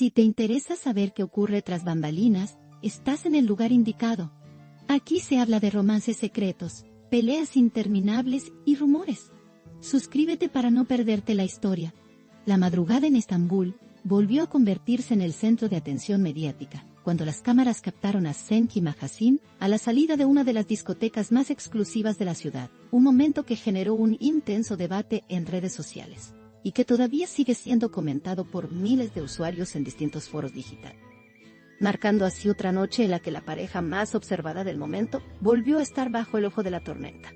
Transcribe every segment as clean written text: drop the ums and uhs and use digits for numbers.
Si te interesa saber qué ocurre tras bambalinas, estás en el lugar indicado. Aquí se habla de romances secretos, peleas interminables y rumores. Suscríbete para no perderte la historia. La madrugada en Estambul volvió a convertirse en el centro de atención mediática, cuando las cámaras captaron a Cenk y Magazine a la salida de una de las discotecas más exclusivas de la ciudad, un momento que generó un intenso debate en redes sociales, y que todavía sigue siendo comentado por miles de usuarios en distintos foros digitales, marcando así otra noche en la que la pareja más observada del momento volvió a estar bajo el ojo de la tormenta.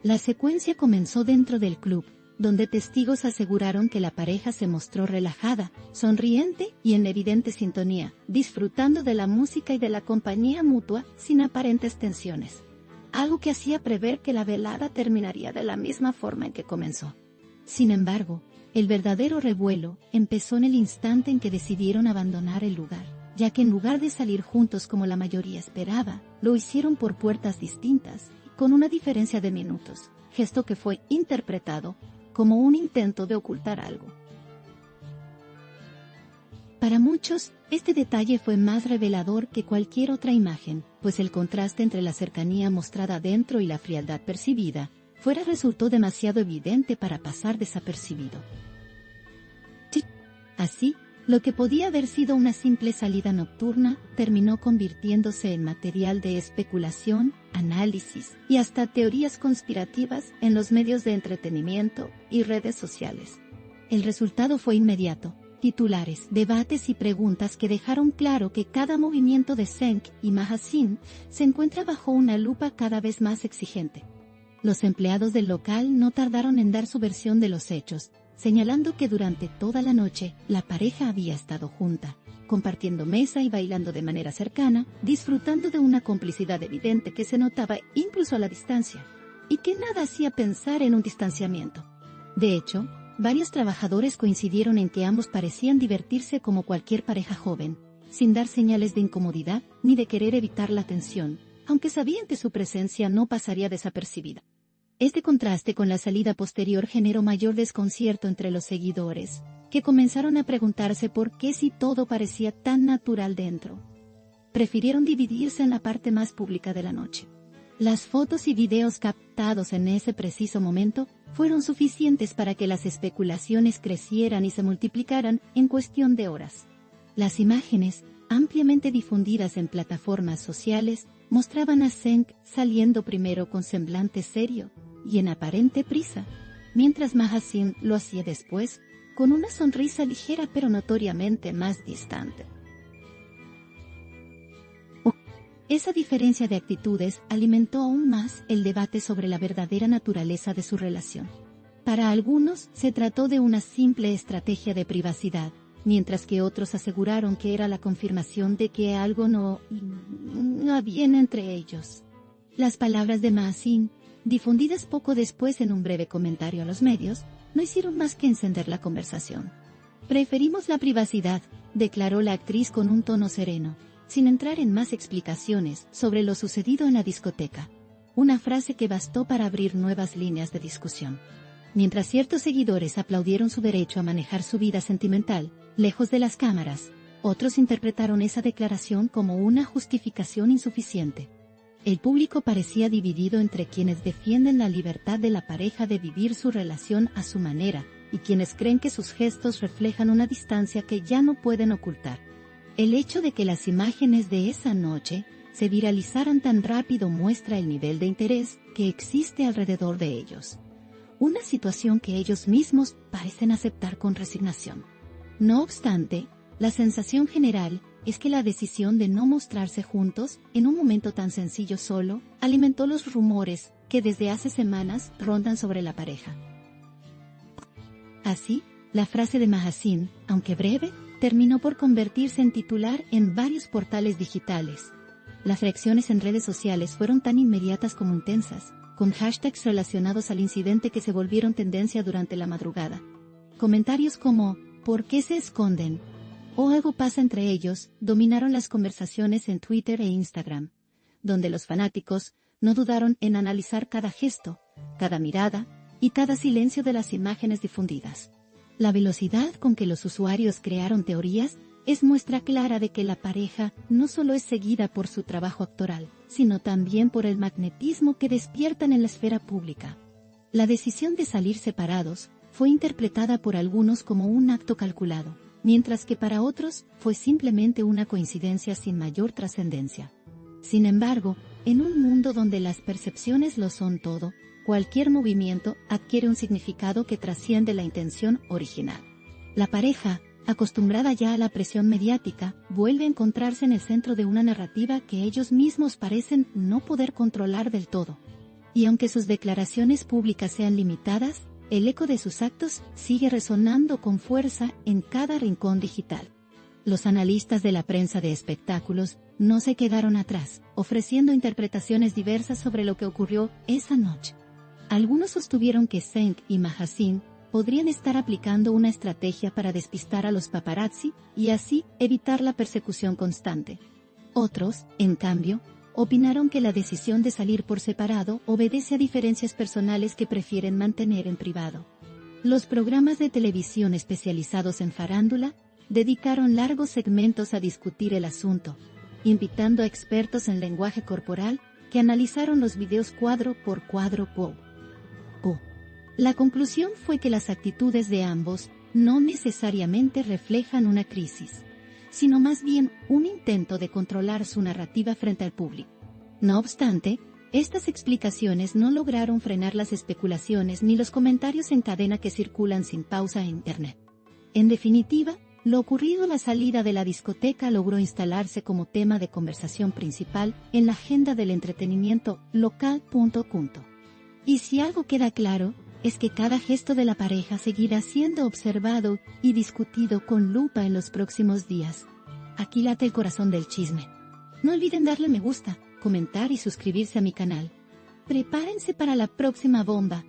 La secuencia comenzó dentro del club, donde testigos aseguraron que la pareja se mostró relajada, sonriente y en evidente sintonía, disfrutando de la música y de la compañía mutua sin aparentes tensiones. Algo que hacía prever que la velada terminaría de la misma forma en que comenzó. Sin embargo, el verdadero revuelo empezó en el instante en que decidieron abandonar el lugar, ya que en lugar de salir juntos como la mayoría esperaba, lo hicieron por puertas distintas, con una diferencia de minutos, gesto que fue interpretado como un intento de ocultar algo. Para muchos, este detalle fue más revelador que cualquier otra imagen, pues el contraste entre la cercanía mostrada adentro y la frialdad percibida, fuera resultó demasiado evidente para pasar desapercibido. Así, lo que podía haber sido una simple salida nocturna, terminó convirtiéndose en material de especulación, análisis y hasta teorías conspirativas en los medios de entretenimiento y redes sociales. El resultado fue inmediato: titulares, debates y preguntas que dejaron claro que cada movimiento de Cenk y Magazine se encuentra bajo una lupa cada vez más exigente. Los empleados del local no tardaron en dar su versión de los hechos, señalando que durante toda la noche la pareja había estado junta, compartiendo mesa y bailando de manera cercana, disfrutando de una complicidad evidente que se notaba incluso a la distancia, y que nada hacía pensar en un distanciamiento. De hecho, varios trabajadores coincidieron en que ambos parecían divertirse como cualquier pareja joven, sin dar señales de incomodidad ni de querer evitar la tensión, aunque sabían que su presencia no pasaría desapercibida. Este contraste con la salida posterior generó mayor desconcierto entre los seguidores, que comenzaron a preguntarse por qué, si todo parecía tan natural dentro, prefirieron dividirse en la parte más pública de la noche. Las fotos y videos captados en ese preciso momento fueron suficientes para que las especulaciones crecieran y se multiplicaran en cuestión de horas. Las imágenes, ampliamente difundidas en plataformas sociales, mostraban a Cenk saliendo primero con semblante serio y en aparente prisa, mientras Magazine lo hacía después, con una sonrisa ligera pero notoriamente más distante. Esa diferencia de actitudes alimentó aún más el debate sobre la verdadera naturaleza de su relación. Para algunos se trató de una simple estrategia de privacidad, mientras que otros aseguraron que era la confirmación de que algo no iba bien entre ellos. Las palabras de Magazine, difundidas poco después en un breve comentario a los medios, no hicieron más que encender la conversación. «Preferimos la privacidad», declaró la actriz con un tono sereno, sin entrar en más explicaciones sobre lo sucedido en la discoteca. Una frase que bastó para abrir nuevas líneas de discusión. Mientras ciertos seguidores aplaudieron su derecho a manejar su vida sentimental, lejos de las cámaras, otros interpretaron esa declaración como una justificación insuficiente. El público parecía dividido entre quienes defienden la libertad de la pareja de vivir su relación a su manera, y quienes creen que sus gestos reflejan una distancia que ya no pueden ocultar. El hecho de que las imágenes de esa noche se viralizaran tan rápido muestra el nivel de interés que existe alrededor de ellos. Una situación que ellos mismos parecen aceptar con resignación. No obstante, la sensación general es que la decisión de no mostrarse juntos en un momento tan sencillo solo alimentó los rumores que desde hace semanas rondan sobre la pareja. Así, la frase de Magazine, aunque breve, terminó por convertirse en titular en varios portales digitales. Las reacciones en redes sociales fueron tan inmediatas como intensas, con hashtags relacionados al incidente que se volvieron tendencia durante la madrugada. Comentarios como «¿Por qué se esconden?», o «Algo pasa entre ellos», dominaron las conversaciones en Twitter e Instagram, donde los fanáticos no dudaron en analizar cada gesto, cada mirada y cada silencio de las imágenes difundidas. La velocidad con que los usuarios crearon teorías es muestra clara de que la pareja no solo es seguida por su trabajo actoral, sino también por el magnetismo que despiertan en la esfera pública. La decisión de salir separados fue interpretada por algunos como un acto calculado, mientras que para otros fue simplemente una coincidencia sin mayor trascendencia. Sin embargo, en un mundo donde las percepciones lo son todo, cualquier movimiento adquiere un significado que trasciende la intención original. La pareja, acostumbrada ya a la presión mediática, vuelve a encontrarse en el centro de una narrativa que ellos mismos parecen no poder controlar del todo. Y aunque sus declaraciones públicas sean limitadas, el eco de sus actos sigue resonando con fuerza en cada rincón digital. Los analistas de la prensa de espectáculos no se quedaron atrás, ofreciendo interpretaciones diversas sobre lo que ocurrió esa noche. Algunos sostuvieron que Zeng y Mahasine podrían estar aplicando una estrategia para despistar a los paparazzi y así evitar la persecución constante. Otros, en cambio, opinaron que la decisión de salir por separado obedece a diferencias personales que prefieren mantener en privado. Los programas de televisión especializados en farándula dedicaron largos segmentos a discutir el asunto, invitando a expertos en lenguaje corporal que analizaron los videos cuadro por cuadro. La conclusión fue que las actitudes de ambos no necesariamente reflejan una crisis, sino más bien un intento de controlar su narrativa frente al público. No obstante, estas explicaciones no lograron frenar las especulaciones ni los comentarios en cadena que circulan sin pausa en Internet. En definitiva, lo ocurrido a la salida de la discoteca logró instalarse como tema de conversación principal en la agenda del entretenimiento local. Y si algo queda claro, es que cada gesto de la pareja seguirá siendo observado y discutido con lupa en los próximos días. Aquí late el corazón del chisme. No olviden darle me gusta, comentar y suscribirse a mi canal. Prepárense para la próxima bomba.